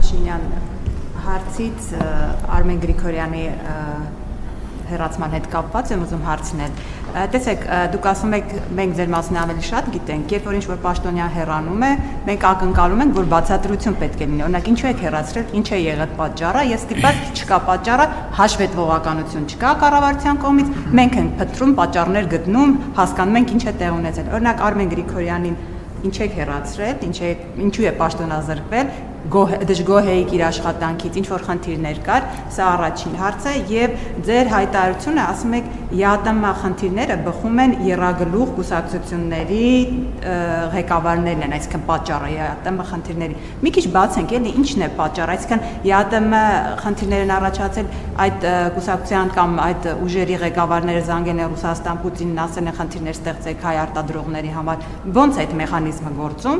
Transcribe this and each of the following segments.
Փաշինյան, հարցից Արմեն Գրիգորյանի հեռացման հետ կապված եմ ուզում հարցնել։ Տեսեք, դուք ասում եք, մենք ձեր մասին ավելի շատ գիտենք, երբ որ ինչ-որ պաշտոնյա հեռանում է, մենք ակնկալում ենք, որ բացատրություն պետք է լինի։ Օրինակ, ինչու եք հեռացրել, ինչ է եղել պատճառը, ես ստիպված չկա պատճառը, հաշվետվողականություն չկա կառավարության կողմից, մենք ենք փնտրում, պատճառներ գտնում, հասկանում ենք ինչ է տեղ ունեցել։ Օրինակ, Արմեն Գրիգորյանին ինչ եք հեռացրել, ինչու է պաշտոնազրկվել, դժգոհ եք իր աշխատանքից, ինչ որ խնդիրներ կար, սա առաջին հարցը, եւ ձեր հայտարարությունը ասում եք ԵԱՏՄ խնդիրները բխում են եռագլուխ կուսակցությունների ղեկավարներն են, այսինքն պատճառը ԵԱՏՄ խնդիրների։ Մի քիչ բացենք, էլի ինչն է պատճառը, այսինքն ԵԱՏՄ խնդիրներն առաջացել այդ կուսակցության կամ այդ ուժերի ղեկավարները զանգել են Ռուսաստան, Պուտինին ասել են խնդիրներ ստեղծեք հայ արտադրողների համար, ոնց է այդ մեխանիզմը գործում,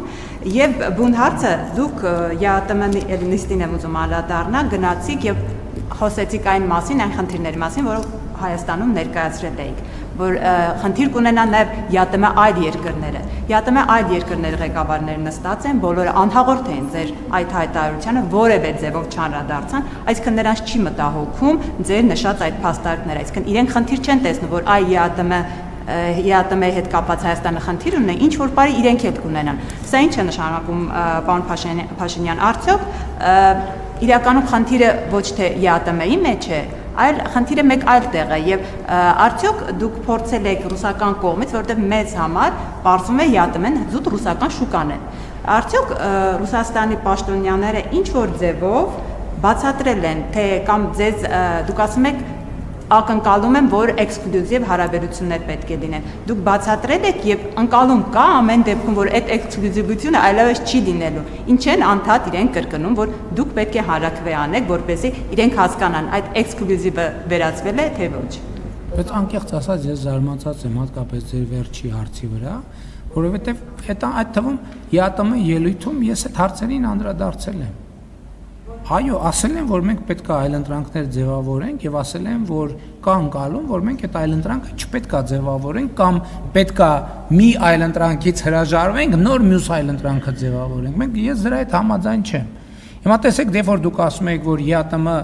եւ բուն հարցը դուք ԵԱՏՄ նիստին եմ ուզում անդրադառնալ, գնացիք եւ խոսեցիք այն մասին, այն խնդիրների մասին, որը Հայաստանում ներկայացրել էիք, որ խնդիր կունենա նաեւ ԵԱՏՄ այլ երկրները։ ԵԱՏՄ այլ երկրների ղեկավարները նստած են, բոլորը անհաղորդ են ձեր այդ հայտարարությանը, որևէ ձևով չանդրադարձան, այսինքն նրանց չի մտահոգում ձեր նշած այդ փաստարկները, այսինքն իրենք խնդիր չեն տեսնում, որ այ ԵԱՏՄ-ի հետ կապված Հայաստանը խնդիր ունի, ինչ որ բարի իրենք էլ կունենան։ Սա ինչ է նշանակում, պարոն Փաշինյան, արդյոք իրականում խնդիրը ոչ թե ԵԱՏՄ-ի մեջ է, այլ խնդիրը մեկ այլ տեղ է եւ արդյոք դուք փորձել եք ռուսական կողմից, որտեղ մեզ համար պարզվում է ԵԱՏՄ-ն զուտ ռուսական շուկան է։ Արդյոք Ռուսաստանի պաշտոնյաները ինչ որ ձևով բացատրել են, թե կամ ձեզ դուք ասում եք ակնկալում եմ, որ էքսկլյուզիվ հարաբերություններ պետք է լինեն։ Դուք բացատրել եք եւ ընկալում կա ամեն դեպքում, որ այդ էքսկլյուզիվությունը այլևս չի լինելու։ Ինչ են անդադ իրենք կրկնում, որ դուք պետք է հարակվե անեք, որպեսզի իրենք հասկանան այդ էքսկլյուզիվը վերածվել է թե ոչ։ Բայց անկեղծ ասած ես զարմացած եմ հատկապես ձեր վերջի հարցի վրա, որովհետեւ այդ թվում ԵԱՏՄ ելույթում ես այդ հարցերին անդրադարձել եմ։ Այո, ասել են, որ մենք պետք է այլընտրանքներ ձևավորենք եւ ասել են, որ կա ընկալում, որ մենք այդ այլընտրանքը չպետք է ձևավորենք կամ պետք է մի այլընտրանքից հրաժարվենք, նոր մյուս այլընտրանքը ձևավորենք։ Ես դրա հետ համաձայն չեմ։ Հիմա տեսեք, դե որ դուք ասում եք, որ ԵԱՏՄ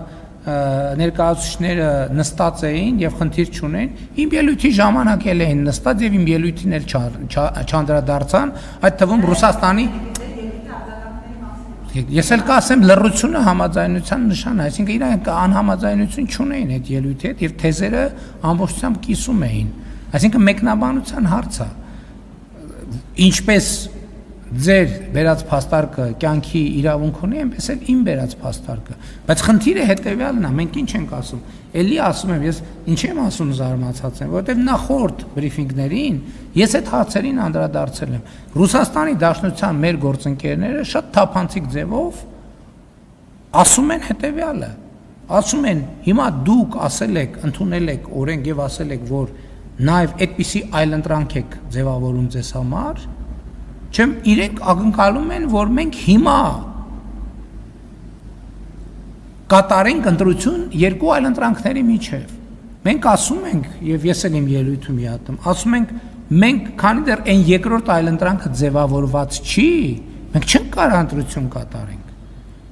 ներկայացուցիչները նստած էին եւ խնդիր չունեն, իմ ելույթի ժամանակ էլ էին նստած եւ իմ ելույթին էլ չանդրադարձան, այդ թվում Ռուսաստանի Ես էլ կասեմ լռությունը համաձայնության նշան է, այսինքն իրանք անհամաձայնություն չունեին այդ ելույթի հետ եւ թեզերը ամբողջությամբ կիսում էին։ Այսինքն մեկնաբանության հարց է։ Ինչպես ձեր վերած փաստարկը կյանքի իրավունք ունի, այնպես էլ իմ վերած փաստարկը։ Բայց խնդիրը հետեւյալն է, մենք ինչ ենք ասում։ Էլի ասում եմ, ես ինչ եմ ասում զարմացած եմ, որովհետեւ նախորդ բրիֆինգներին ես այդ հարցերին անդրադարձել եմ։ Ռուսաստանի Դաշնության մեր գործընկերները շատ թափանցիկ ձևով ասում են հետեւյալը։ Ասում են, հիմա դուք ասել եք, ընդունել եք օրենք եւ ասել եք, որ նաեւ այդպիսի այլընտրանք եք ձևավորում ձեզ համար, չեմ իրենք ակնկալում են, որ մենք հիմա կատարենք ընտրություն երկու այլընտրանքների միջև։ Մենք ասում ենք, եւ ես էլ իմ ելույթում յատում, ասում ենք, մենք քանի դեռ այն երկրորդ այլընտրանքը ձևավորված չի, մենք չենք կարող ընտրություն կատարենք։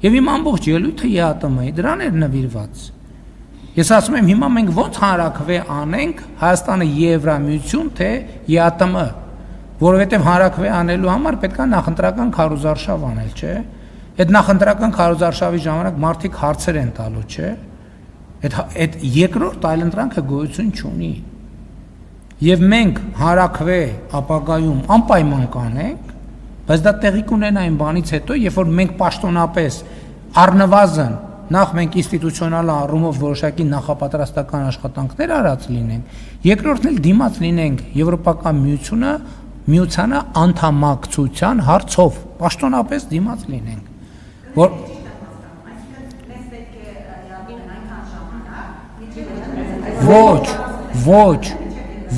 Եվ իմ ամբողջ ելույթը ԵԱՏՄ-ի դրան էր նվիրված։ Ես ասում եմ, հիմա մենք ո՞նց հանրաքվե անենք Հայաստանը Եվրամիություն, թե ԵԱՏՄ, որովհետև հանրաքվե անելու համար պետք է նախընտրական քարոզարշավ անել, չէ՞։ Այդ նախընտրական քարոզարշավի ժամանակ մարդիկ հարցեր են տալու, չէ՞։ Այդ երկրորդ այլընտրանքը գոյություն չունի։ Եվ մենք հանրաքվե ապագայում անպայման կանենք, բայց դա տեղի կունենա այն բանից հետո, երբ որ մենք պաշտոնապես առնվազն նախ մենք ինստիտուցիոնալ առումով որոշակի նախապատրաստական աշխատանքներ արած լինենք, երկրորդն էլ դիմաց լինենք Եվրոպական միությանը անդամակցության հարցով, պաշտոնապես դիմաց լինենք, որ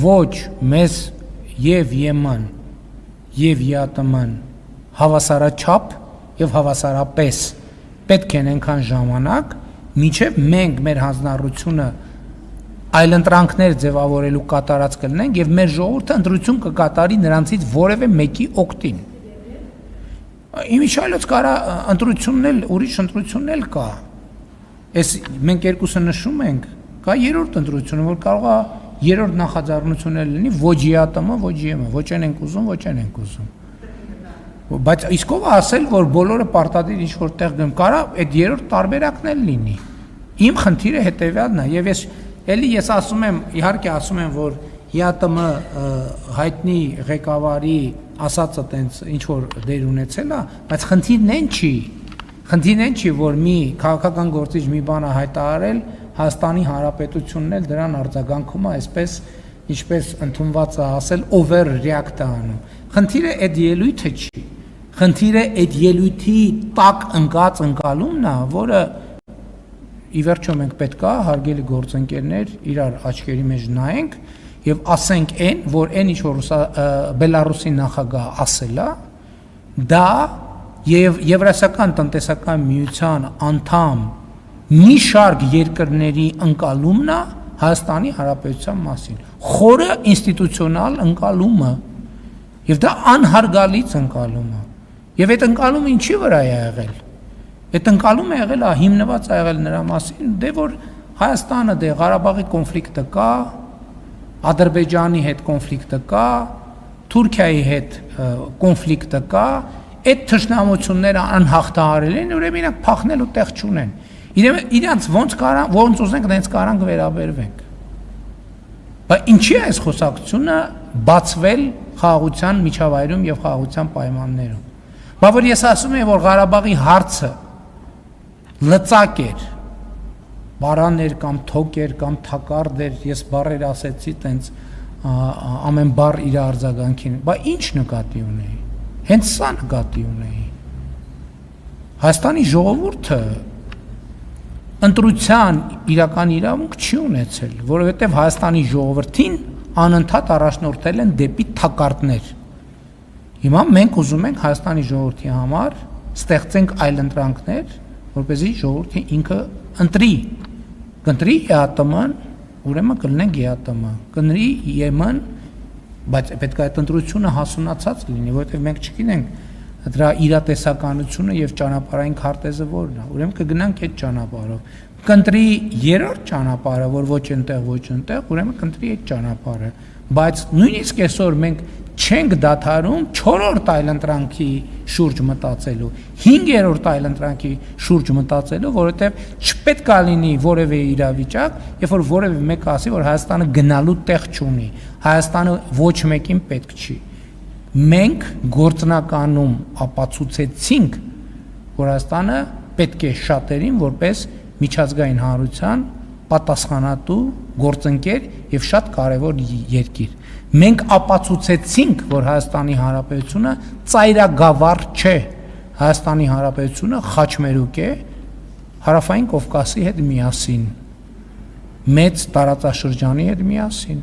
ոչ, մեզ եւ ԵՄ-ն եւ ԵԱՏՄ-ն հավասարաչափ եւ հավասարապես պետք է այնքան ժամանակ, մինչև մենք մեր հանձնառությունը այլընտրանքներ ձևավորելու կատարած կլինենք եւ մեր ժողովուրդը ընտրություն կկատարի նրանցից որևէ մեկի օգտին։ Իմիջիայլոց կարա ընտրությունն ուրիշ ընտրությունն կա։ Այս մենք երկուսը նշում ենք, կա երրորդ ընտրությունը, որ կարող է երրորդ նախաձեռնությունը լինի ոչ ԵԱՏՄ, ոչ ԵՄ, ոչ են ենք ուզում, ոչ են ենք ուզում։ Բայց իսկ ով ասել, որ բոլորը պարտադիր ինչ որ տեղ գնում, կարա այդ երրորդ տարբերակն էլ լինի։ Իմ խնդիրը հետևյալն է, եւ ես ասում եմ, իհարկե ասում եմ, որ ԵԱՏՄ հայտնի ղեկավարի ասածը տենց ինչ որ դեր ունեցել է, բայց խնդիրն են չի, որ մի քաղաքական գործիչ մի բան է հայտարարել, Հայաստանի Հանրապետությունն էլ դրան արձագանքում է, այսպես ինչպես ընդունված է ասել, over react է անում։ Խնդիրը այդ ելույթը չի։ Խնդիրը այդ ելույթի տակ ընկած ընկալումն է, որը ի վերջո մենք պետք է հարգելի գործընկերներ իրար աչքերի մեջ նայենք եւ ասենք այն, որ այն ինչ որ Բելարուսի նախագահ ասել է, դա եւ Եվրասիական տնտեսական միության անդամ մի շարք երկրների ընկալումն է Հայաստանի Հանրապետության մասին, խորը ինստիտուցիոնալ ընկալումը, եւ դա անհարգալից ընկալում է։ Եվ այդ ընկալումը ինչի վրա է եղել։ Այդ ընկալումը եղել է հիմնված է եղել նրա մասին, դե որ Հայաստանը դե Ղարաբաղի կոնֆլիկտը կա, Ադրբեջանի հետ կոնֆլիկտը կա, Թուրքիայի հետ կոնֆլիկտը կա, այդ թշնամությունները անհաղթահարել են, ուրեմն իրենք փախնելու տեղ չունեն։ Իրանց ոնց ուզենք դենց կարանք վերաբերվենք։ Բայց ինչի է այս խոսակցությունը բացվել խաղաղության միջավայրում եւ խաղաղության պայմաններում։ Բա որ ես ասում եմ, որ Ղարաբաղի հարցը լծակ էր, բարաներ կամ թոկեր կամ թակարդ էր, ես բառեր ասեցի տենց ամեն բառ իր արձագանքին, բայց ինչ նկատի ունեի։ Հենց սա նկատի ունեի։ Հայաստանի ժողովուրդը ընտրության իրական իրավունք չի ունեցել, որովհետև Հայաստանի ժողովրդին անընդհատ առաջնորդել են դեպի թակարդներ։ Հիմա մենք ուզում ենք Հայաստանի ժողովրդի համար ստեղծենք այլընտրանքներ, որպեսզի ժողովուրդը ինքը ընտրի, կընտրի ԵԱՏՄ-ն, ուրեմն կլինենք ԵԱՏՄ, կընտրի ԵՄ-ն, բայց պետք է այդ ընտրությունը հասունացած լինի, որովհետև մենք չգիտենք դրա իրատեսականությունը եւ ճանապարհային քարտեզը որն է, ուրեմն կգնանք այդ ճանապարհով, կընտրի երրորդ ճանապարհը, որ ոչ այնտեղ, ուրեմն կընտրի այդ ճանապարհը, բայց նույնիսկ այսօր մենք չենք դադարում 4-րդ այլընտրանքի շուրջ մտածելու, 5-րդ այլընտրանքի շուրջ մտածելու, որովհետև չպետք է լինի որևէ իրավիճակ, երբ որ որևէ մեկը ասի, որ Հայաստանը գնալու տեղ չունի, Հայաստանը ոչ մեկին պետք չի։ Մենք գործնականում ապացուցեցինք, որ Հայաստանը պետք է շատերին որպես միջազգային հանրության պատասխանատու գործընկեր եւ շատ կարեւոր երկիր։ Մենք ապացուցեցինք, որ Հայաստանի Հանրապետությունը ծայրագավառ չէ, Հայաստանի Հանրապետությունը խաչմերուկ է Հարավային Կովկասի հետ միասին, մեծ տարածաշրջանի հետ միասին։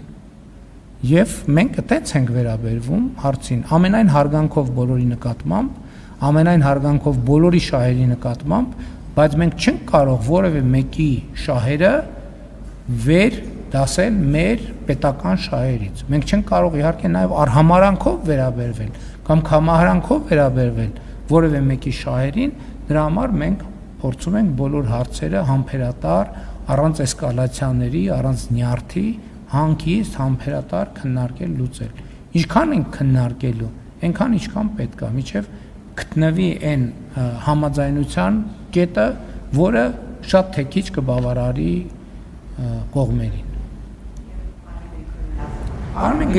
Եվ մենք այդպես ենք վերաբերվում հարցին, ամենայն հարգանքով բոլորի նկատմամբ, ամենայն հարգանքով բոլորի շահերի նկատմամբ, բայց մենք չենք կարող որևէ մեկի շահերը վեր դասել մեր պետական շահերից։ Մենք չենք կարող իհարկե նաև արհամարանքով վերաբերվել կամ կամահարանքով վերաբերվել որևէ մեկի շահերին, դրա համար մենք փորձում ենք բոլոր հարցերը համբերատար, առանց էսկալացիաների, առանց նյարդի հանգիստ համբերատար քննարկել լուծել։ Ինչքան ենք քննարկելու, այնքան ինչքան պետք է, մինչև գտնվի այն համաձայնության կետը, որը շատ թե քիչ կբավարարի կողմերին։ Արմեն